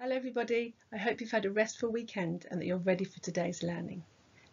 Hello everybody, I hope you've had a restful weekend and that you're ready for today's learning.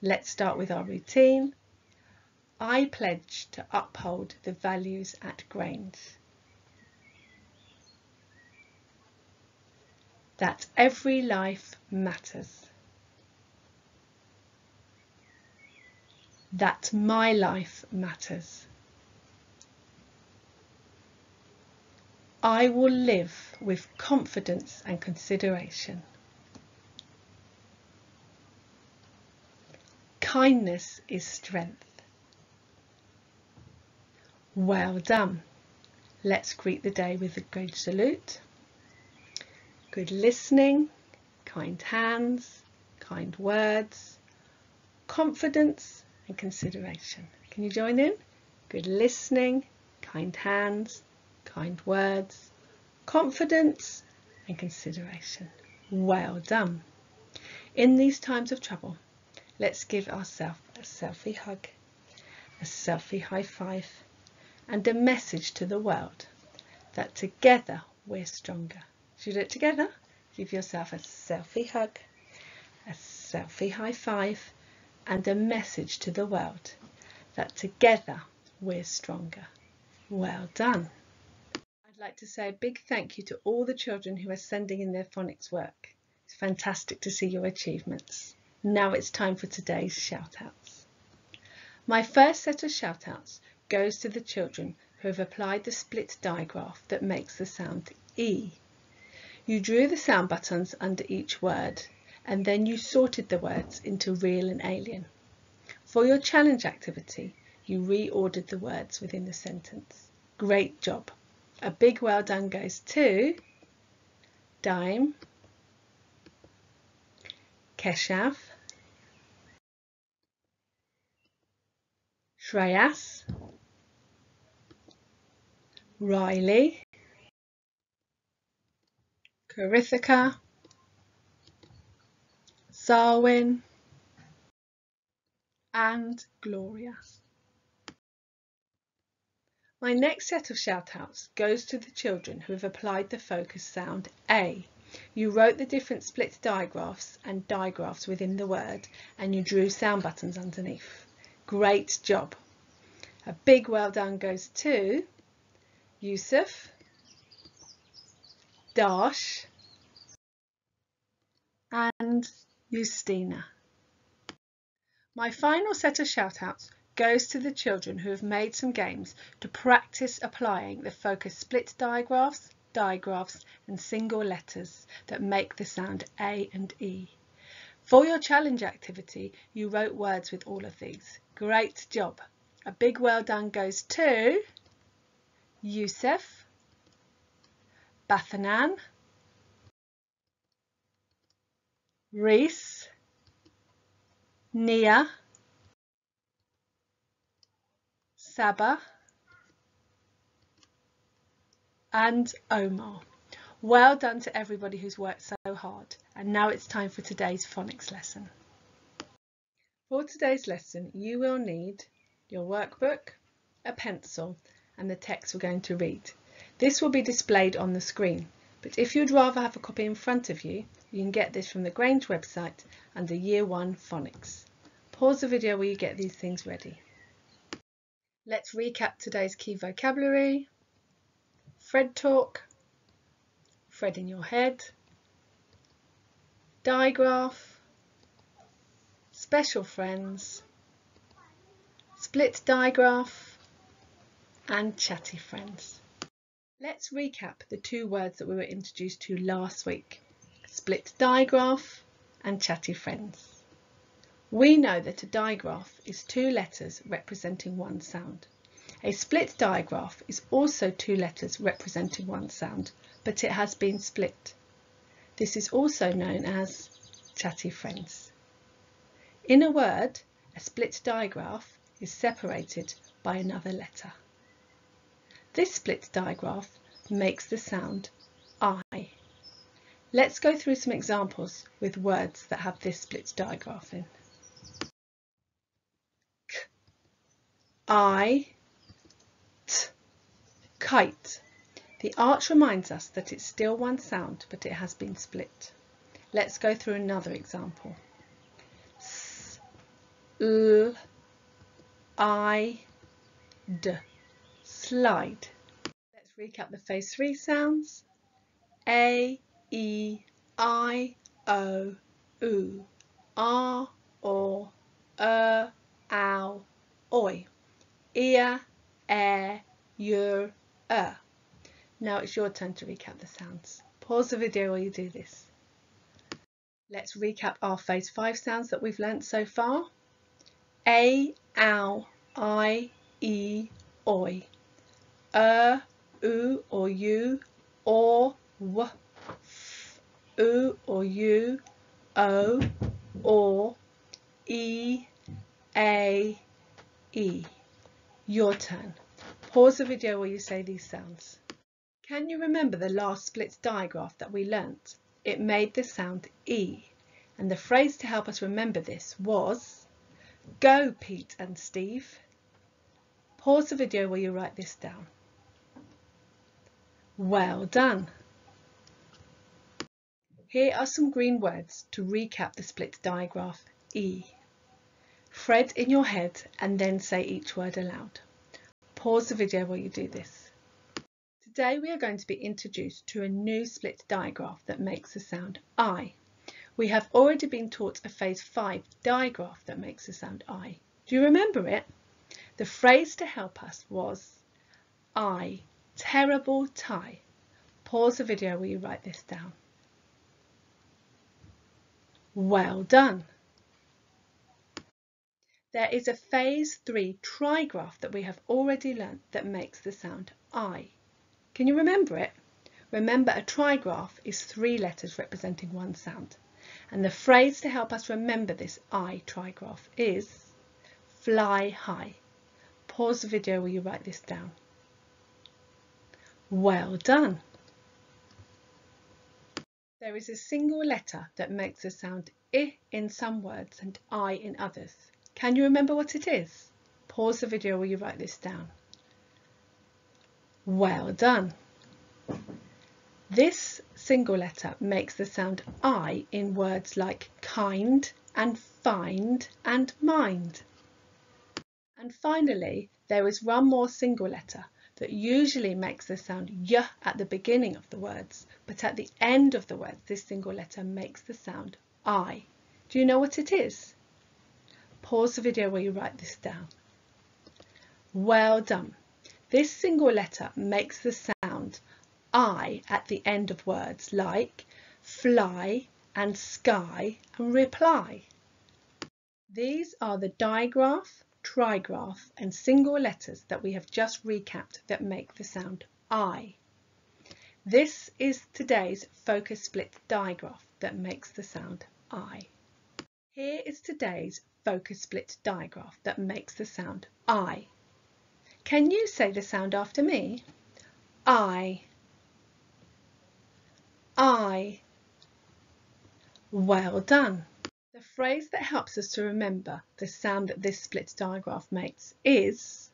Let's start with our routine. I pledge to uphold the values at Grange. That every life matters. That my life matters. I will live with confidence and consideration. Kindness is strength. Well done. Let's greet the day with a good salute. Good listening, kind hands, kind words, confidence and consideration. Can you join in? Good listening, kind hands, kind words, confidence and consideration. Well done. In these times of trouble, let's give ourselves a selfie hug, a selfie high five, and a message to the world that together we're stronger. Should we do it together? Give yourself a selfie hug, a selfie high five, and a message to the world that together we're stronger. Well done. I'd like to say a big thank you to all the children who are sending in their phonics work. It's fantastic to see your achievements. Now it's time for today's shout-outs. My first set of shout-outs goes to the children who have applied the split digraph that makes the sound E. You drew the sound buttons under each word and then you sorted the words into real and alien. For your challenge activity, you reordered the words within the sentence. Great job! A big well done goes to Daim, Keshav, Shreyas, Riley, Karithika, Sarwin and Gloria. My next set of shout-outs goes to the children who have applied the focus sound A. You wrote the different split digraphs and digraphs within the word and you drew sound buttons underneath. Great job! A big well done goes to Yusuf, Dash and Justina. My final set of shout-outs goes to the children who have made some games to practice applying the focus split digraphs, digraphs and single letters that make the sound A and E. For your challenge activity, you wrote words with all of these. Great job! A big well done goes to Yusuf, Bathanan, Reese, Nia, Saba and Omar. Well done to everybody who's worked so hard. And now it's time for today's phonics lesson. For today's lesson, you will need your workbook, a pencil and the text we're going to read. This will be displayed on the screen, but if you'd rather have a copy in front of you, you can get this from the Grange website under Year 1 Phonics. Pause the video where you get these things ready. Let's recap today's key vocabulary. Fred talk, Fred in your head, digraph, special friends, split digraph and chatty friends. Let's recap the two words that we were introduced to last week, split digraph and chatty friends. We know that a digraph is two letters representing one sound. A split digraph is also two letters representing one sound, but it has been split. This is also known as chatty friends. In a word, a split digraph is separated by another letter. This split digraph makes the sound I. Let's go through some examples with words that have this split digraph in. I, t, kite. The arch reminds us that it's still one sound, but it has been split. Let's go through another example. S, L, I, D. Slide. Let's recap the phase 3 sounds. A, E, I, O, U. R, or, ow, oi. Ear, air, your, Now it's your turn to recap the sounds. Pause the video while you do this. Let's recap our phase 5 sounds that we've learnt so far. A, ow, I, E, oi. U or you, or, w. F, u or you, o, or, e, a, e. Your turn. Pause the video while you say these sounds. Can you remember the last split digraph that we learnt? It made the sound E, and the phrase to help us remember this was, "Go, Pete and Steve." Pause the video while you write this down. Well done. Here are some green words to recap the split digraph E. Thread in your head and then say each word aloud. Pause the video while you do this. Today we are going to be introduced to a new split digraph that makes the sound I. We have already been taught a phase 5 digraph that makes the sound I. Do you remember it? The phrase to help us was, I, terrible tie. Pause the video while you write this down. Well done. There is a phase 3 trigraph that we have already learnt that makes the sound I. Can you remember it? Remember, a trigraph is 3 letters representing one sound. And the phrase to help us remember this I trigraph is fly high. Pause the video while you write this down. Well done. There is a single letter that makes the sound I in some words and I in others. Can you remember what it is? Pause the video while you write this down. Well done. This single letter makes the sound I in words like kind and find and mind. And finally, there is one more single letter that usually makes the sound Y at the beginning of the words, but at the end of the words, this single letter makes the sound I. Do you know what it is? Pause the video while you write this down. Well done. This single letter makes the sound I at the end of words like fly and sky and reply. These are the digraph, trigraph and single letters that we have just recapped that make the sound I. This is today's focus split digraph that makes the sound I. Here is today's focus split digraph that makes the sound I. Can you say the sound after me? I. I. Well done. The phrase that helps us to remember the sound that this split digraph makes is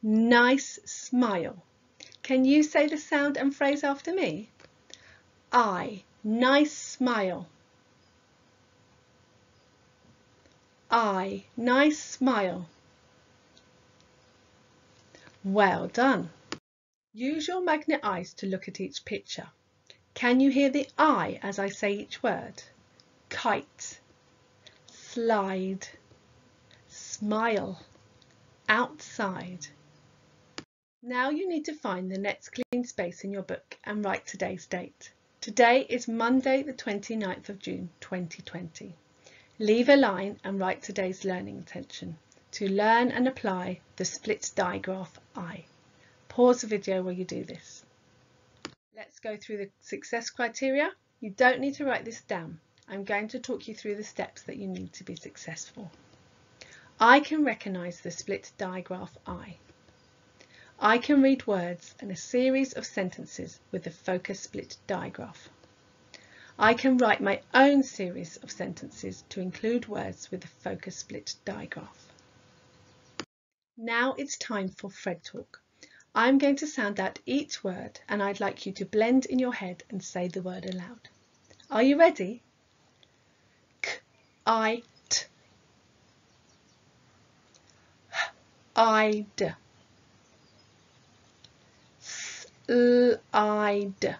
nice smile. Can you say the sound and phrase after me? I. Nice smile. I. Nice smile. Well done. Use your magnet eyes to look at each picture. Can you hear the I as I say each word? Kite, slide, smile, outside. Now you need to find the next clean space in your book and write today's date. Today is Monday the 29th of June 2020. Leave a line and write today's learning intention. To learn and apply the split digraph I. Pause the video while you do this. Let's go through the success criteria. You don't need to write this down. I'm going to talk you through the steps that you need to be successful. I can recognise the split digraph I. I can read words and a series of sentences with the focus split digraph. I can write my own series of sentences to include words with the focus split digraph. Now it's time for Fred Talk. I'm going to sound out each word and I'd like you to blend in your head and say the word aloud. Are you ready? Kite, I'd, slide,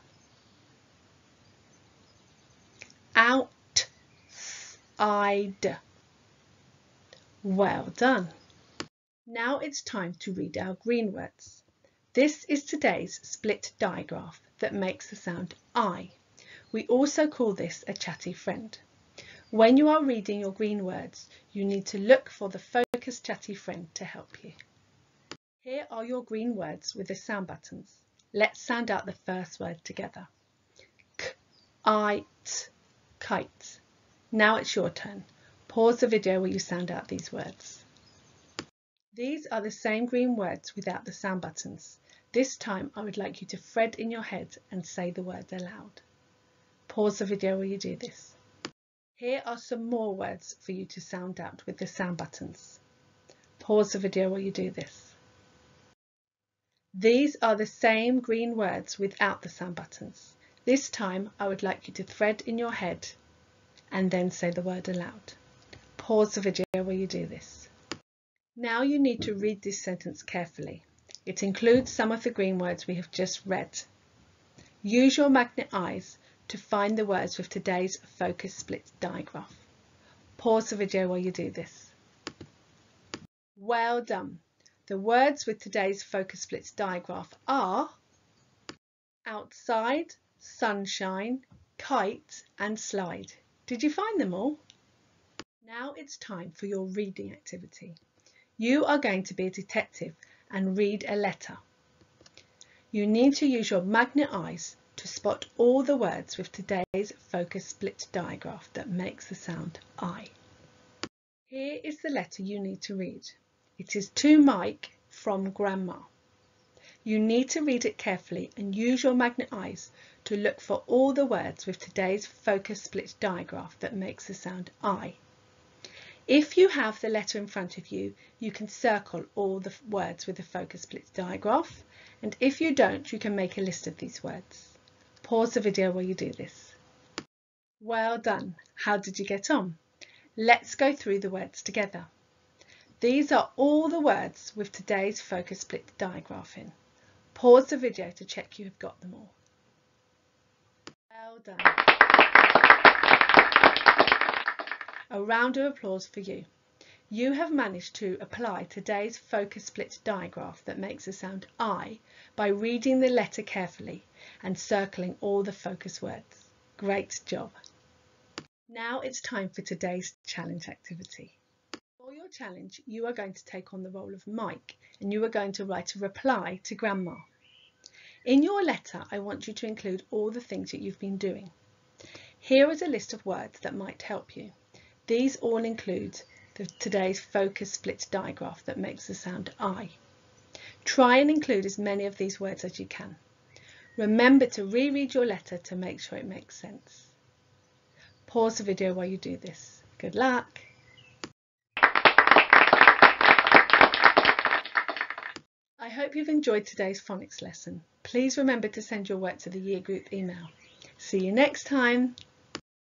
outside. Well done. Now it's time to read our green words. This is today's split digraph that makes the sound I. We also call this a chatty friend. When you are reading your green words, you need to look for the focused chatty friend to help you. Here are your green words with the sound buttons. Let's sound out the first word together. Kite, kite. Now it's your turn. Pause the video while you sound out these words. These are the same green words without the sound buttons. This time I would like you to thread in your head and say the words aloud. Pause the video while you do this. Here are some more words for you to sound out with the sound buttons. Pause the video while you do this. These are the same green words without the sound buttons. This time I would like you to thread in your head and then say the word aloud. Pause the video while you do this. Now you need to read this sentence carefully. It includes some of the green words we have just read. Use your magnet eyes to find the words with today's focus split digraph. Pause the video while you do this. Well done. The words with today's focus split digraph are outside, sunshine, kite and slide. Did you find them all? Now it's time for your reading activity. You are going to be a detective and read a letter. You need to use your magnet eyes to spot all the words with today's focus split digraph that makes the sound I. Here is the letter you need to read. It is to Mike from Grandma. You need to read it carefully and use your magnet eyes to look for all the words with today's focus split digraph that makes the sound I. If you have the letter in front of you, you can circle all the words with the focus split digraph, and if you don't, you can make a list of these words. Pause the video while you do this. Well done. How did you get on? Let's go through the words together. These are all the words with today's focus split digraph in. Pause the video to check you have got them all. Well done. A round of applause for you. You have managed to apply today's focus split digraph that makes the sound I by reading the letter carefully and circling all the focus words. Great job. Now it's time for today's challenge activity. For your challenge, you are going to take on the role of Mike and you are going to write a reply to Grandma. In your letter, I want you to include all the things that you've been doing. Here is a list of words that might help you. These all include today's focus split digraph that makes the sound I. Try and include as many of these words as you can. Remember to reread your letter to make sure it makes sense. Pause the video while you do this. Good luck. I hope you've enjoyed today's phonics lesson. Please remember to send your work to the year group email. See you next time.